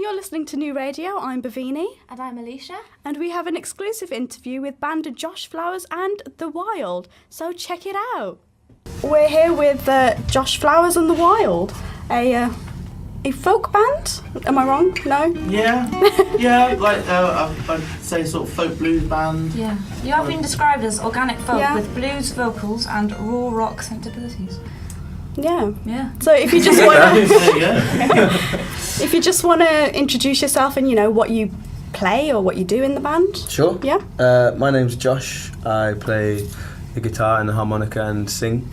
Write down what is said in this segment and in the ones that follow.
you're listening to New Radio. I'm Bhavini. And I'm Alicia. And we have an exclusive interview with band Josh Flowers and The Wild. So check it out. We're here with Josh Flowers and The Wild, a folk band. Am I wrong? No? Yeah, like I'd say sort of folk blues band. Yeah. You have been described as organic folk with blues vocals and raw rock sensibilities. Yeah. Yeah. So if you just want to, if you just want to introduce yourself and what you play or what you do in the band. Sure. Yeah. My name's Josh. I play the guitar and the harmonica and sing.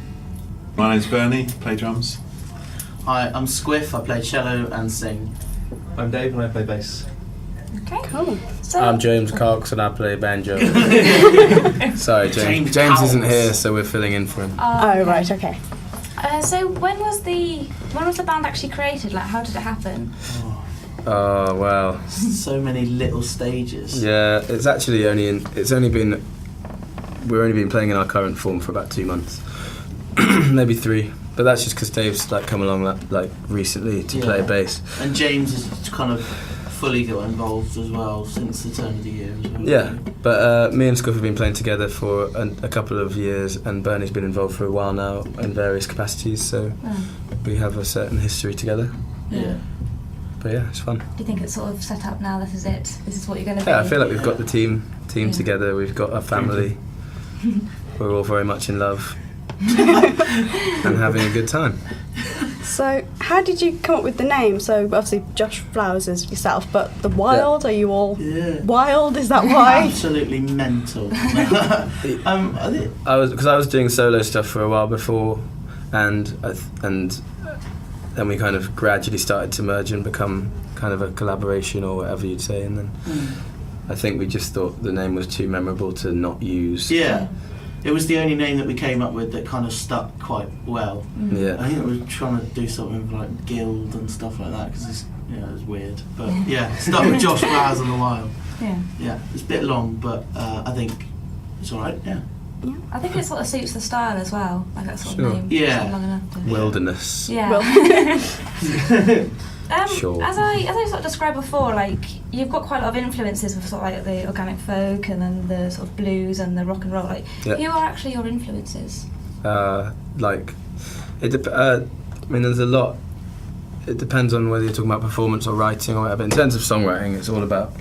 My name's Bernie. Play drums. Hi, I'm Squiff. I play cello and sing. I'm Dave and I play bass. Okay. Cool. So I'm James Cox and I play banjo. Sorry, James. James James isn't Cowles. here, so we're filling in for him. Oh, right, okay. So when was the band actually created? Like, how did it happen? Oh well. So many little stages. Yeah, we've only been playing in our current form for about 2 months, maybe 3. But that's just because Dave's come along recently to play bass. And James has kind of fully got involved as well since the turn of the year as well. Yeah, but me and Scuff have been playing together for a couple of years, and Bernie's been involved for a while now in various capacities, so we have a certain history together. Yeah. But yeah, it's fun. Do you think it's sort of set up now? This is it. This is what you're going to be. Yeah, I feel like we've got the team together. We've got a family. We're all very much in love and having a good time. So how did you come up with the name? So obviously Josh Flowers is yourself, but The Wild, are you all wild? Is that why? Absolutely mental. I I was doing solo stuff for a while before, and then we kind of gradually started to merge and become kind of a collaboration or whatever you'd say, and then I think we just thought the name was too memorable to not use. Yeah. It was the only name that we came up with that kind of stuck quite well. Yeah. I think we were trying to do something like Guild and stuff like that because it was weird. But stuck with Josh Flowers and The Wild. Yeah. Yeah, it's a bit long, but I think it's alright. Yeah. Yeah. I think it sort of suits the style as well, like that sort Sure. of name. Yeah. It's not long enough to... Wilderness. Yeah. Sure. As I sort of described before, you've got quite a lot of influences with sort of the organic folk and then the sort of blues and the rock and roll. Who are actually your influences? There's a lot. It depends on whether you're talking about performance or writing or whatever. In terms of songwriting, it's all about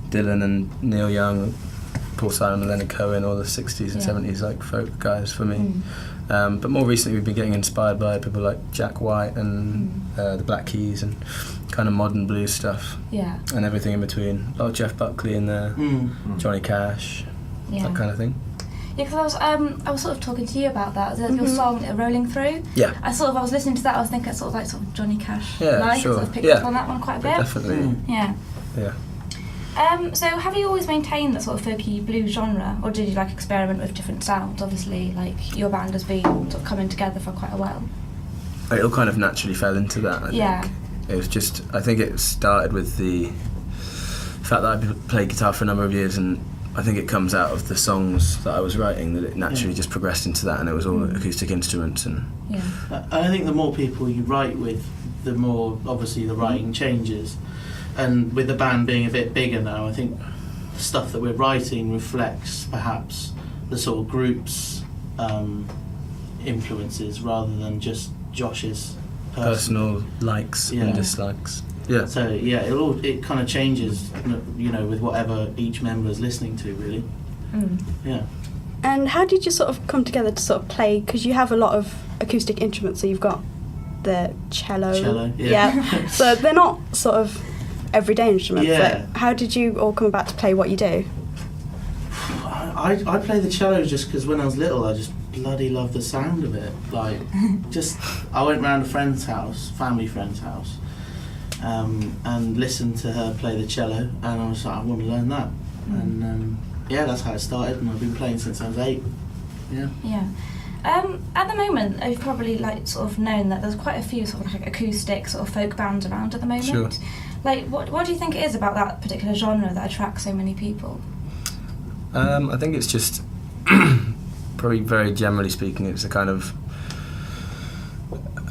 Dylan and Neil Young, Paul Simon and Leonard Cohen, all the 60s and 70s folk guys for me. But more recently we've been getting inspired by people like Jack White and the Black Keys and kind of modern blues stuff. Yeah. And everything in between. A lot of Jeff Buckley in there, Johnny Cash, that kind of thing. Yeah, because I was sort of talking to you about that. Your song "Rolling Through." Yeah. I was listening to that. I was thinking sort of Johnny Cash. Yeah, sure. I sort of picked up on that one quite a bit. Definitely. Yeah. Yeah. So have you always maintained that sort of folky blues genre, or did you experiment with different sounds? Obviously, your band has been sort of coming together for quite a while. It all kind of naturally fell into that. I think. It was just. I think it started with the fact that I played guitar for a number of years, and I think it comes out of the songs that I was writing that it naturally just progressed into that, and it was all acoustic instruments and. Yeah. I think the more people you write with, the more obviously the writing changes. And with the band being a bit bigger now, I think the stuff that we're writing reflects perhaps the sort of group's influences rather than just Josh's personal likes and dislikes. Yeah. So it kind of changes, with whatever each member is listening to, really. Yeah. And how did you sort of come together to sort of play? Because you have a lot of acoustic instruments, so you've got the cello. Yeah. So they're not sort of everyday instruments. Yeah. How did you all come about to play what you do? I play the cello just because when I was little I just bloody loved the sound of it. I went round a family friend's house, and listened to her play the cello, and I was like, I want to learn that. And that's how it started, and I've been playing since I was 8. Yeah. Yeah. At the moment, I've probably sort of known that there's quite a few sort of acoustic sort of folk bands around at the moment. Sure. What do you think it is about that particular genre that attracts so many people? I think it's just probably very generally speaking, it's a kind of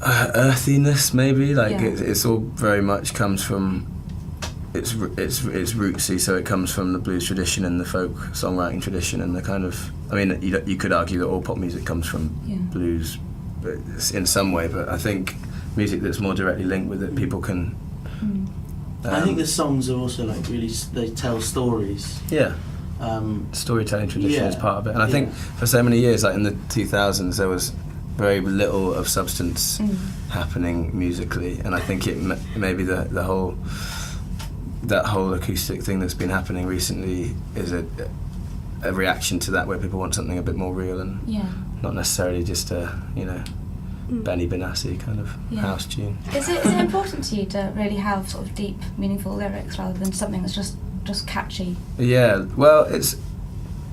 earthiness, maybe. It's all very much comes from it's rootsy, so it comes from the blues tradition and the folk songwriting tradition and the kind of. I mean, you could argue that all pop music comes from blues, but in some way. But I think music that's more directly linked with it, people can. I think the songs are also like really. They tell stories. Yeah. Storytelling tradition is part of it, and I think for so many years, like in the 2000s, there was very little of substance happening musically, and I think it maybe the whole that whole acoustic thing that's been happening recently is a reaction to that, where people want something a bit more real and not necessarily just a Benny Benassi kind of house tune. Is it important to you to really have sort of deep, meaningful lyrics rather than something that's just catchy? Yeah, well,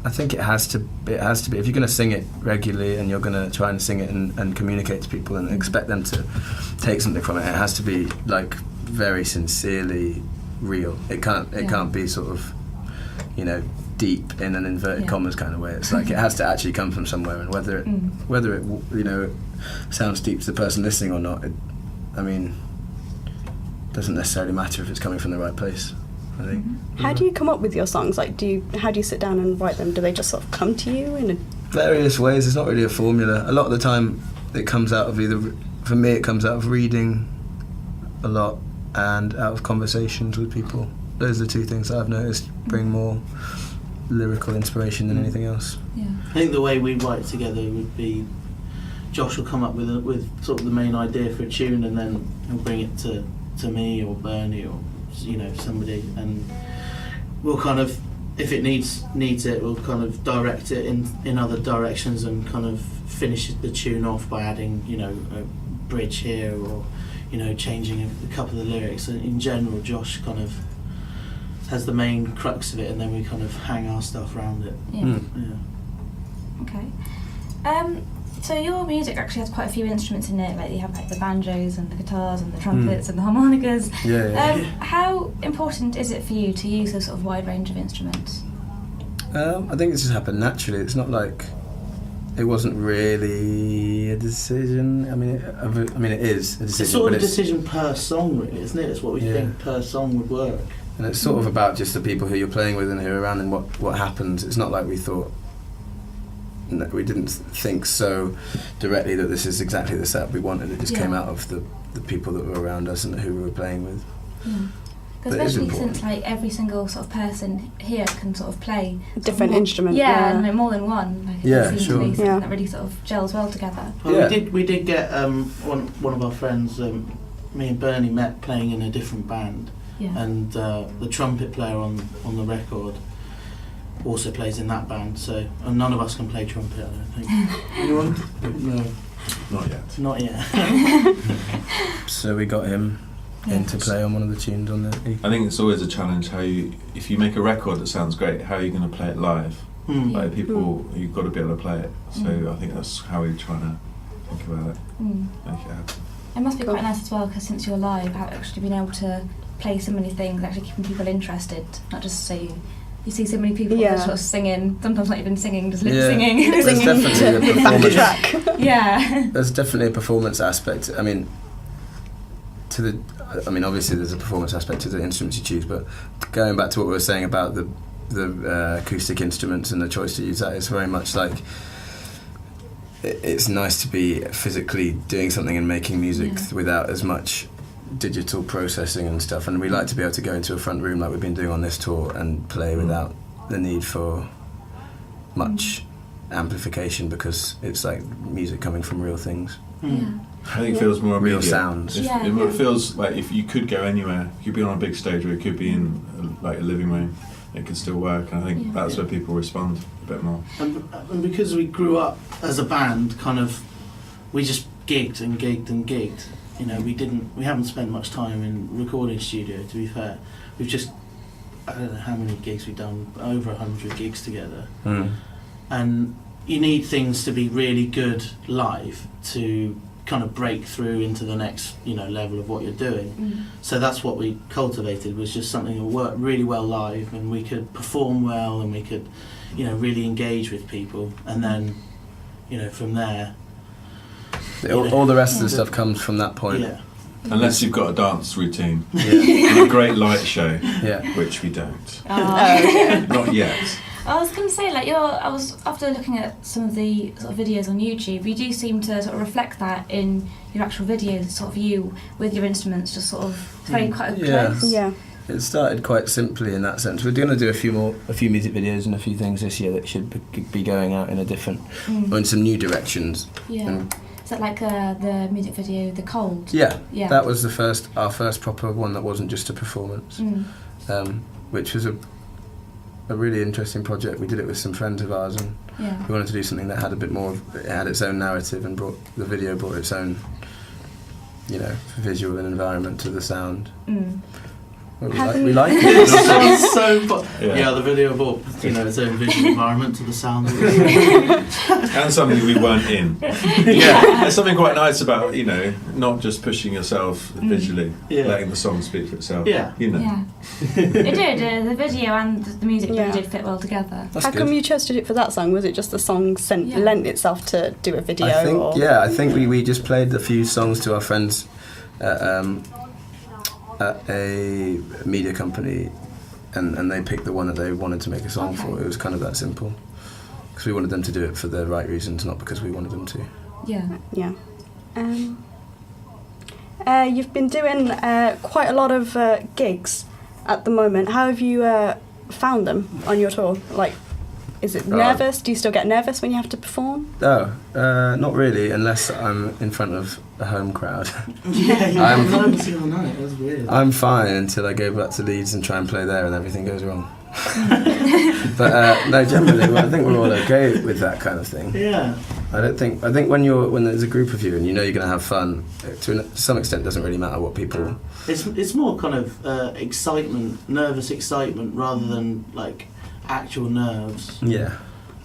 I think it has to be. If you're going to sing it regularly and you're going to try and sing it and communicate to people and expect them to take something from it, it has to be like very sincerely real. It can't be sort of, deep in an inverted commas kind of way. It's like it has to actually come from somewhere, and whether it sounds deep to the person listening or not, doesn't necessarily matter if it's coming from the right place, I think. How do you come up with your songs? Like, how do you sit down and write them? Do they just sort of come to you in various ways? There's not really a formula. A lot of the time, it comes out of for me, it comes out of reading a lot and out of conversations with people. Those are the two things that I've noticed bring more lyrical inspiration than anything else. Yeah. I think the way we write together would be Josh will come up with sort of the main idea for a tune, and then he'll bring it to me or Bernie or somebody, and we'll kind of, if it needs it, we'll kind of direct it in other directions and kind of finish the tune off by adding a bridge here or changing a couple of the lyrics. And in general, Josh kind of has the main crux of it, and then we kind of hang our stuff around it. Okay. So your music actually has quite a few instruments in it, like you have like the banjos and the guitars and the trumpets and the harmonicas. How important is it for you to use a sort of wide range of instruments? I think this just happened naturally. It's not like it wasn't really a decision. I mean, it is a decision. It's sort of a decision per song, really, isn't it? It's what we think per song would work. And it's sort of about just the people who you're playing with and who are around and what happens. It's not like we didn't think so directly that this is exactly the setup we wanted. It just came out of the people that were around us and who we were playing with. Because especially since like every single sort of person here can sort of play different instrument. And more than one. Like it seems to be something that really sort of gels well together. Well, we did get one of our friends, me and Bernie, met playing in a different band. And the trumpet player on the record also plays in that band, and none of us can play trumpet, I don't think. Anyone? No. Not yet. So we got him in to play on one of the tunes on the EP. I think it's always a challenge if you make a record that sounds great, how are you going to play it live? Like you've got to be able to play it. So I think that's how we're trying to think about it, make it happen. It must be quite nice as well, because since you're live, actually being able to play so many things, actually keeping people interested, not just so you see so many people that are sort of singing, sometimes not even singing, just lip singing. There's definitely a performance track. There's definitely a performance aspect. Obviously there's a performance aspect to the instruments you choose, but going back to what we were saying about the acoustic instruments and the choice to use that, it's very much like it's nice to be physically doing something and making music without as much digital processing and stuff, and we like to be able to go into a front room like we've been doing on this tour and play without the need for much amplification, because it's like music coming from real things. I think it feels more immediate. Real sounds. It feels like if you could go anywhere, you could be on a big stage or it could be in a living room, it could still work, and I think that's where people respond a bit more. And because we grew up as a band, we just gigged and gigged and gigged. We haven't spent much time in recording studio, to be fair. We've just, I don't know how many gigs we've done, over 100 gigs together. And you need things to be really good live to kind of break through into the next, level of what you're doing. So that's what we cultivated, was just something that worked really well live, and we could perform well, and we could, really engage with people, and then, from there. All the rest of the stuff comes from that point. Unless you've got a dance routine Yeah. and a great light show, Yeah. which we don't. Oh. Not yet. I was going to say, like, I was after looking at some of the sort of videos on YouTube, you do seem to sort of reflect that in your actual videos, sort of you with your instruments, just sort of very quite Yeah. close. Yeah. It started quite simply in that sense. We're going to do a few music videos and a few things this year that should be going out in a different, or in some new directions. Yeah. And Is that like the music video, The Cold? yeah, Yeah. that was our first proper one that wasn't just a performance, which was a really interesting project. We did it with some friends of ours, and Yeah. we wanted to do something that had a bit more. It had its own narrative, and brought its own, visual and environment to the sound. We like it. It sounds so fun. Yeah. Yeah, the video brought its own visual environment to the sound. And something we weren't in. Yeah. There's something quite nice about, not just pushing yourself visually, Yeah. letting the song speak for itself. Yeah. Yeah. It did. The video and the music Yeah. really did fit well together. That's How good. come you chose to do it for that song? Was it just the song Yeah. lent itself to do a video? I think we just played a few songs to our friends at a media company, and they picked the one that they wanted to make a song for. It was kind of that simple, because we wanted them to do it for the right reasons, not because we wanted them to. Yeah. Yeah. You've been doing quite a lot of gigs at the moment. How have you found them on your tour? Like, is it nervous? Do you still get nervous when you have to perform? No, not really, unless I'm in front of a home crowd. Yeah, I'm- nervous the other night. That was weird. I'm fine until I go back to Leeds and try and play there, and everything goes wrong. But no, generally, I think we're all okay with that kind of thing. Yeah. I think when there's a group of you and you're going to have fun, to some extent, it doesn't really matter what people. It's more kind of nervous excitement, rather than like actual nerves. Yeah.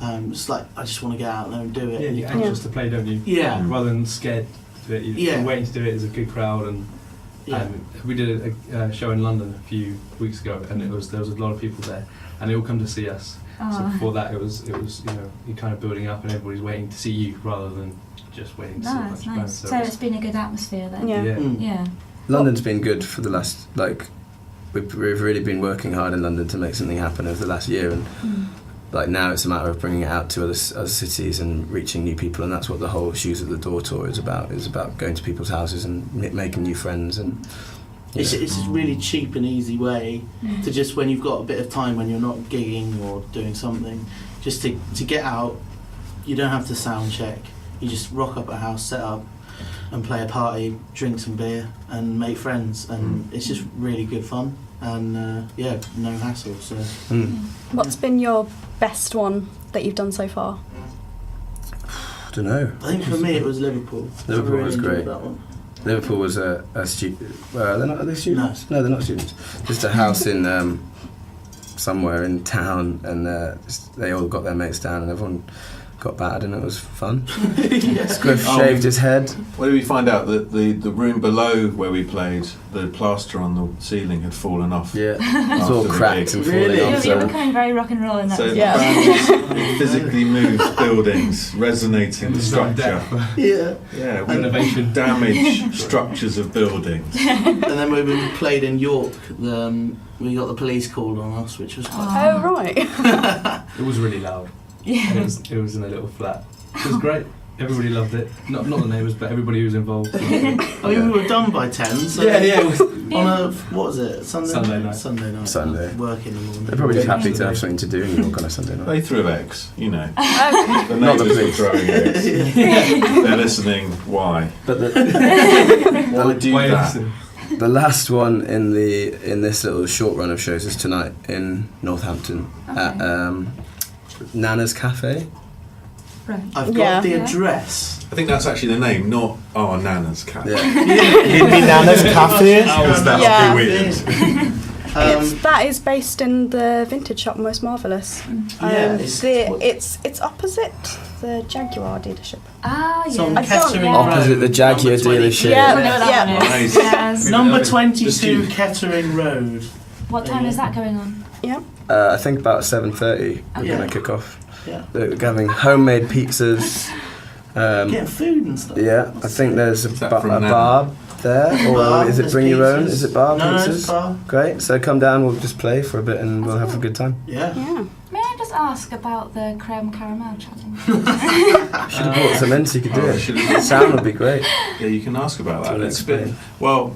It's like I just want to get out there and do it. Yeah, and you're you anxious to play, don't you? Yeah. Rather than scared to do it, you're waiting to do it as a good crowd. And Yeah. we did a show in London a few weeks ago, and there was a lot of people there, and they all come to see us. So Oh. before that, it was you're kind of building up, and everybody's waiting to see you rather than just waiting to see a bunch Nice, of bands. nice. So it's been a good atmosphere then. Yeah. Yeah. London's been good for the last, we've really been working hard in London to make something happen over the last year, and now it's a matter of bringing it out to other cities and reaching new people, and that's what the whole Shoes at the Door tour is about going to people's houses and making new friends. And It's a really cheap and easy way to just, when you've got a bit of time, when you're not gigging or doing something, just to get out. You don't have to sound check. You just rock up at a house, set up, and play a party, drink some beer, and make friends. And it's just really good fun. And no hassle. So. What's been your best one that you've done so far? I don't know. I think for me it was Liverpool. Liverpool I really was enjoyed great. That one. Liverpool was a student. Well, are they students? No, they're not students. Just a house in somewhere in town, and they all got their mates down, and everyone got battered, and it was fun. Squiff shaved his head. What did we find out? That the room below where we played, the plaster on the ceiling had fallen off. Yeah, it's all After the cracked gig. and Really? falling You're, off. you're So becoming very rock and roll in that. So the Yeah. band physically moved buildings, resonating the structure. Yeah. Yeah, Renovation. we damage structures of buildings. And then when we played in York, we got the police called on us, which was quite. Oh, right. It was really loud. Yeah. And it was in a little flat. It was great. Everybody loved it. Not the neighbours, but everybody who was involved. I mean, we were done by 10. So It was. on a what was it? Sunday night. Sunday. Work in the morning. they're probably just happy to have something to do in York on a Sunday night. They threw eggs, The Not the neighbours were police. throwing eggs. They're listening. Why? But Why do Why that? listen? the last one in this little short run of shows is tonight in Northampton at Nana's Cafe. Right. I've got Yeah. the Yeah. address. I think that's actually the name, not our Nana's cat. Yeah. It'd be Nana's Cafe. That Yeah. would be weird. That is based in the vintage shop Most Marvellous. Yeah, It's opposite the Jaguar dealership. Ah, It's on yeah. I don't- Kettering yeah. Opposite the Road, Jaguar number 20. dealership. Yeah. I know what that one is. Nice. Yes. Number The 22 student. Kettering Road. What time is that going on? Yeah. I think about 7:30 we're Yeah. going to kick off. Yeah. We're having homemade pizzas. Getting food and stuff. Yeah, I think there's a Is that bar from Nana? there, or Bar, is it there's bring your own? pizzas. Is it bar No, pizzas? it's bar. Great. So come down. We'll just play for a bit, and we'll have a good time. Yeah. Yeah. May I just ask about the creme caramel challenge? Should have brought some in so you could do Oh, it. should've- Sound would be great. Yeah, you can ask about that. To It's been, explain. well,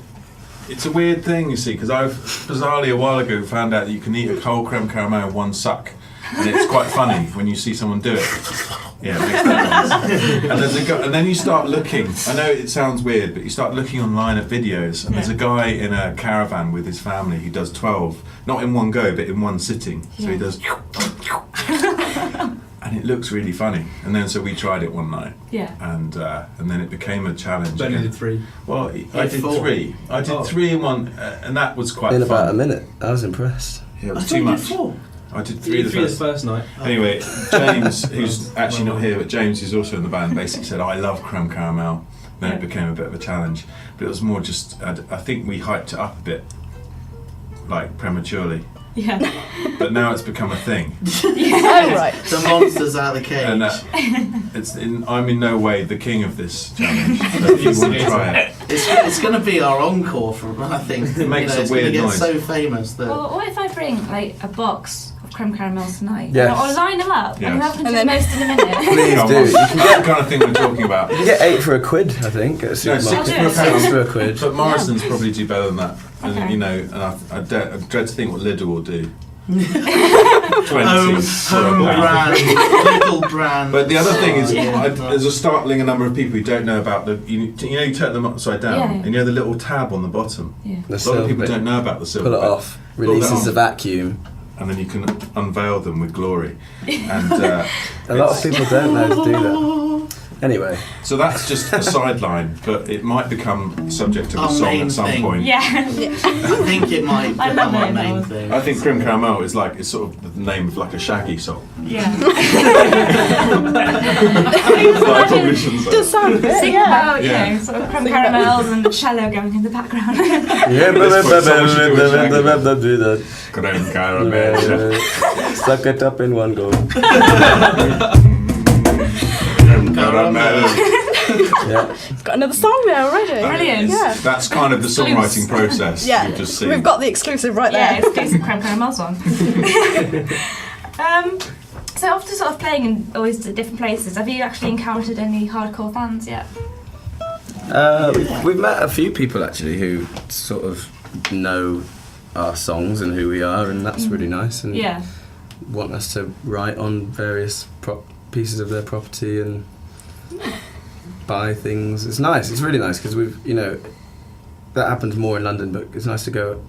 it's a weird thing, you see, because I've bizarrely a while ago found out that you can eat a whole creme caramel in one suck, and it's quite funny when you see someone do it. Yeah, it makes that noise. And there's a guy, and then you start looking. I know it sounds weird, but you start looking online at videos, and there's a guy in a caravan with his family who does 12, not in one go, but in one sitting. So he does. And it looks really funny, and then so we tried it one night, Yeah. and then it became a challenge. Only did 3. Well, I did four. 3. I did 3 in one, and that was quite In fun. about a minute. I was impressed. Yeah, it I was thought too you did much. 4. I did 3 the 3 the first. first night. Anyway, James, who's actually not here, but James, who's also in the band, basically said, "I love creme caramel." Then it became a bit of a challenge, but it was more just. I think we hyped it up a bit, like prematurely. Yeah. But now it's become a thing, Oh, right. The monster's out of the cage. and I'm in no way the king of this challenge. So if you want to try it, It's going to be our encore from, I think. It makes a it's weird gonna noise. get so famous that. Well, what if I bring like a box of creme caramels tonight? Yes. I'll line them up Yes. and have them And do then- most in a minute. Please Come do. on. You can That's the kind of thing we're talking about. You get 8 for a quid, I think, at a No, supermarket. 6 for a Six pound. for a quid. But Morrison's probably do better than that. And Okay. you know, and I dread to think what Lidl will do. 20 home for a pound. brand, little brand. But the other thing is, Yeah. there's a startling number of people who don't know about the. You turn them upside down, Yeah. and you know the little tab on the bottom. Yeah. The A lot of silver people bit. don't know about the silver. Pull it bit. off. Pull it Releases off. the vacuum. And then you can unveil them with glory. And A lot of people don't know to do that. Anyway, so that's just a sideline, but it might become subject of a Our song main at some thing. point. Yeah. I think it might I become love our it, main that thing. I think Creme Caramel is like it's sort of the name of like a Shaggy song. Yeah. But I probably shouldn't say Does that. sound good, Sing yeah. about, you know, sort of creme caramels and the cello going in the background. yeah, do that. Creme Caramel. Suck it up in one go. Creme Caramel. Yeah. Got another song there already. Brilliant. Yeah. That's kind of the songwriting process Yeah. you've just seen. We've got the exclusive right Yeah, there. it's decent creme caramel song. So after sort of playing in always different places, have you actually encountered any hardcore fans yet? We've met a few people actually who sort of know our songs and who we are, and that's really nice. And Yeah. want us to write on various pieces of their property and buy things. It's nice. It's really nice because that happens more in London, but it's nice to go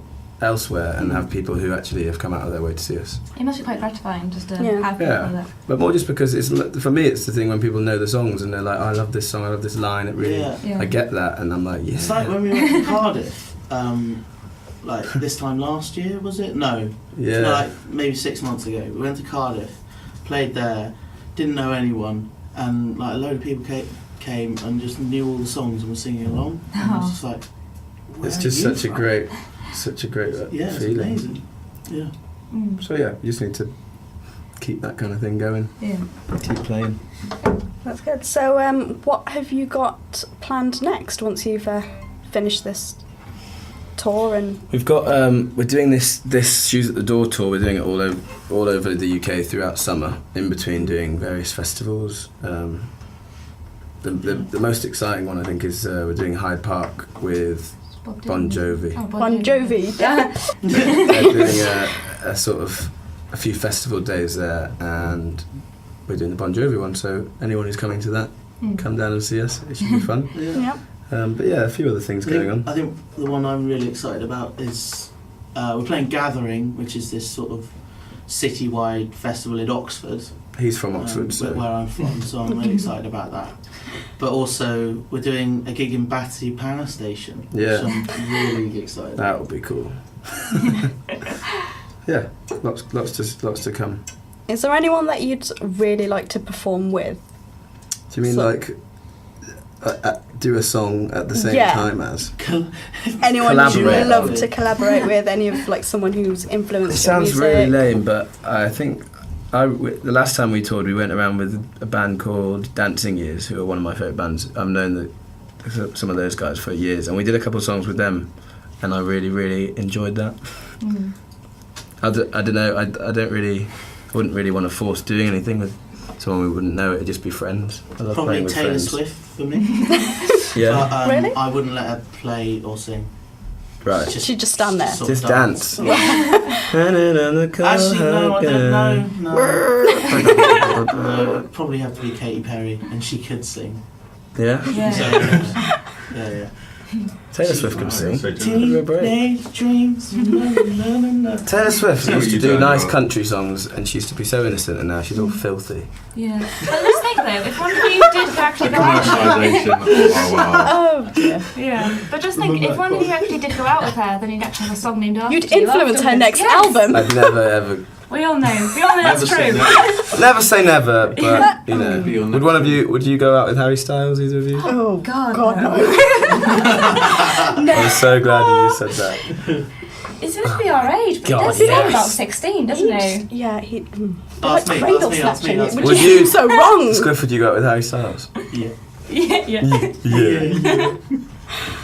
elsewhere and have people who actually have come out of their way to see us. It must be quite gratifying just to Yeah. have people Yeah. that. But more just because for me it's the thing when people know the songs and they're like, I love this song, I love this line. It really, Yeah. I get that, and I'm like, yeah. It's like when we went to Cardiff, like this time last year, was it? No. Yeah. No, like maybe 6 months ago. We went to Cardiff, played there, didn't know anyone, and like a load of people came and just knew all the songs and were singing along. And I was just like, where It's are just you such a from? great Yeah, it's feeling. amazing. Yeah. Mm. So yeah, you just need to keep that kind of thing going. Yeah. Keep playing. That's good. So, what have you got planned next once you've finished this tour? And We've got we're doing this Shoes at the Door tour. We're doing it all over the UK throughout summer, in between doing various festivals. The most exciting one I think is we're doing Hyde Park with Bob Bon Dylan. Jovi. Oh, Bon Jovi. Yeah. They're doing a sort of a few festival days there, and we're doing the Bon Jovi one. So anyone who's coming to that, come down and see us. It should be fun. Yeah. Yeah. But yeah, a few other things going on. I think the one I'm really excited about is we're playing Gathering, which is this sort of citywide festival in Oxford. He's from Oxford, so where I'm from, so I'm really excited about that. But also, we're doing a gig in Battersea Power Station, Yeah. which I'm really excited about. that would be cool. Yeah, lots to come. Is there anyone that you'd really like to perform with? Do you mean So- like do a song at the same Yeah. time as? Anyone you'd Collaborate. love to collaborate with? Any of like someone who's influenced It your sounds music? really lame, but I think the last time we toured, we went around with a band called Dancing Years, who are one of my favourite bands. I've known some of those guys for years, and we did a couple of songs with them, and I really, really enjoyed that. I don't know. I wouldn't really want to force doing anything with someone we wouldn't know. It'd just be friends. I love Probably playing with Taylor friends. Swift for me. Yeah. But, Really? I wouldn't let her play or sing. Right. She'd just stand there. sort of Just dance. Actually, no, I don't know. No. It'd probably have to be Katy Perry, and she could sing. Yeah. Yeah. So, yeah. Taylor Swift can sing. So do Teenage dreams. Na. Taylor Swift See what used to you do done, nice Rob. country songs, and she used to be so innocent, and now she's all filthy. Yeah. But let's think though, if one of you did actually go out with her. commercialisation. Oh wow. Oh dear. Yeah. But just think, if one of you actually did go out with her, then you'd actually have a song named after You'd you influence her afterwards. next Yes. album. I'd never ever. We all know Never that's say true. never. Never say never, but you know. Be on Would the- one of you? Would you go out with Harry Styles? Either of you? Oh God, God no. I'm so glad you just said that. He's supposed to be our age, but God, he does sound yes. about 16, doesn't he? Yeah, he. Ask me, cradle ask me, ask me, snatching. ask It me. would Would just you- seem so wrong. Squiff, would you go out with Harry Styles? Yeah. Yeah. Yeah.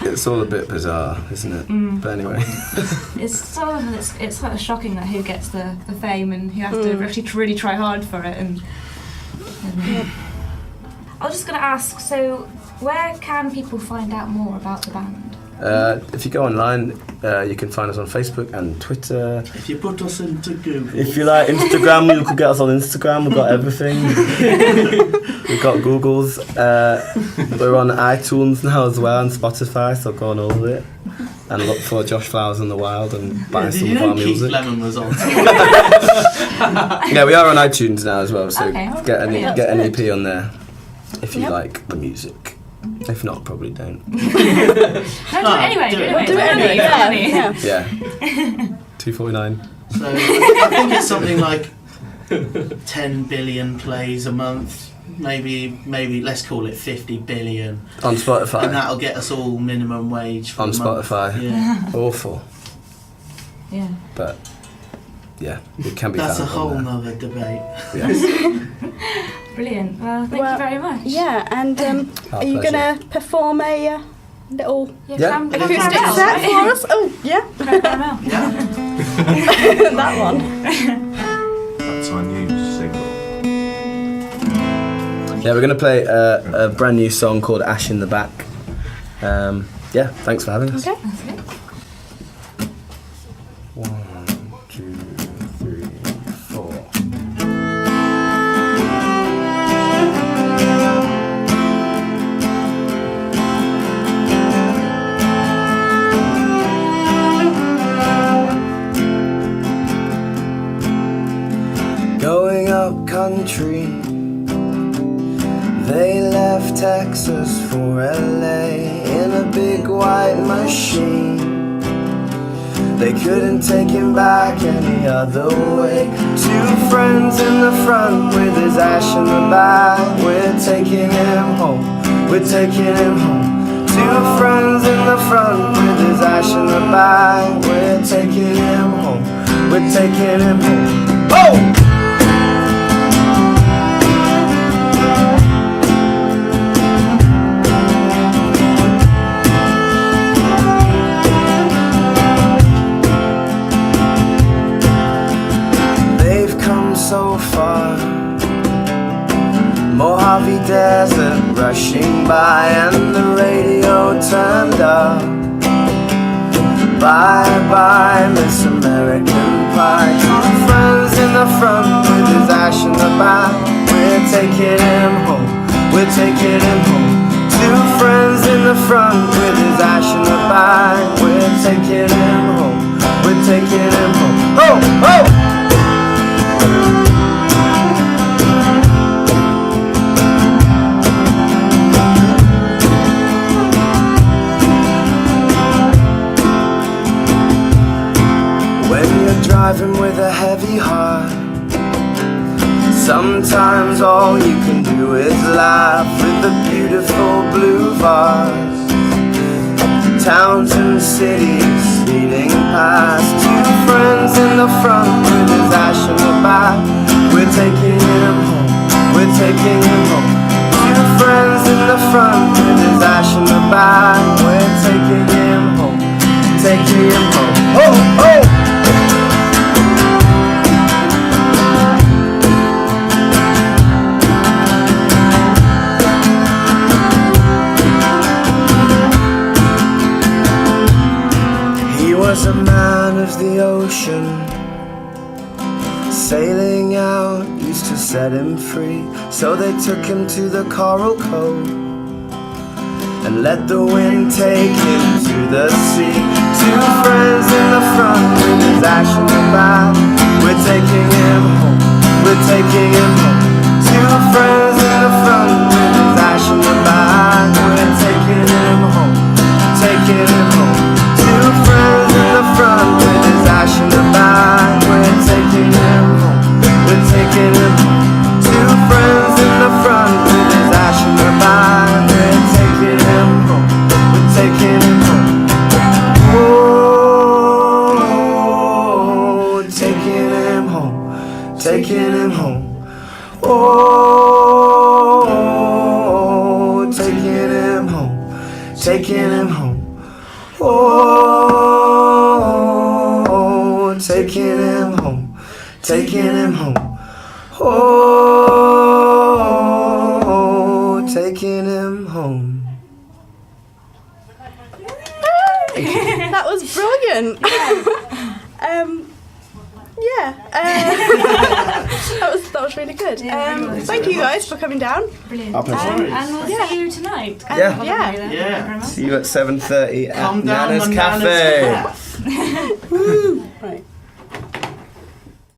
It's all a bit bizarre, isn't it? But anyway. It's sort of it's sort of shocking that who gets the fame and who has to actually really try hard for it. And I was just going to ask, so where can people find out more about the band? If you go online, you can find us on Facebook and Twitter. If you put us into Google. If you like Instagram, you could get us on Instagram. We've got everything. We've got Google's. We're on iTunes now as well and Spotify, so go on all of it. And look for Josh Flowers in the Wild and buy Did some you of know our Keith music. Lemon was on? Yeah, we are on iTunes now as well, so Okay, get an brilliant. get an EP on there if you Yep. like the music. If not, probably don't. No, do it anyway. do it. We'll Do it anyway. Yeah. Yeah. Yeah. 249 So I think it's something like 10 billion plays a month. Maybe let's call it 50 billion. on And Spotify. that'll get us all minimum wage for On a month. Spotify. Yeah. Awful, Yeah. but yeah, it can be That's a found whole on nother debate. there. Yes. Brilliant. Well, thank Well, you very much. Yeah, and Our are you pleasure. gonna perform a little Yeah. Yeah. Cram- acoustic caramel, set right? for us? Oh, yeah, Caramel. Yeah. that one. That's our new single. Yeah, we're gonna play a brand new song called Ash in the Back. Yeah, thanks for having us. Okay. That's good. 1, 2, 3, 4. Going up country, they left Texas for LA in a big white machine. They couldn't take him back any other way. Two friends in the front with his ash in the back. We're taking him home, we're taking him home. Two friends in the front with his ash in the back. We're taking him home, we're taking him home. Oh! They've come so far, Mojave Desert rushing by and the radio turned up. Bye bye Miss American Pie. Two friends in the front with his ash in the back. We're taking him home, we're taking him home. Two friends in the front with his ash in the back. We're taking him home, we're taking him home. Oh, oh! When you're driving with a heavy heart, sometimes all you can do is laugh with the beautiful blue bars. Towns and cities speeding past. Two friends in the front with his ash in the back. We're taking him home, we're taking him home. Two friends in the front with his ash in the back. We're taking him home, taking him home. Oh, oh! He was a man of the ocean, sailing out used to set him free. So they took him to the coral cove and let the wind take him to the sea. Two friends in the front with his ash in the back. We're taking him home, we're taking him home. Two friends in the front with his ash in the back. We're taking him home, taking him home. Two friends in the front with his ash in the back. We're taking him home, we're taking him home. Two friends in the front with his ash in the back. We're taking him home, we're taking him home. Oh, taking him home, taking him home. Oh, taking him home, taking him home. Oh, taking him home, taking him home. Oh, taking him home. That was brilliant. That was really good. Thank you guys for coming down. Brilliant. Our pleasure. And we'll see you tonight. Yeah. Yeah. See you at 7:30 at Come down Nana's on Cafe. Nana's Cafe. Right.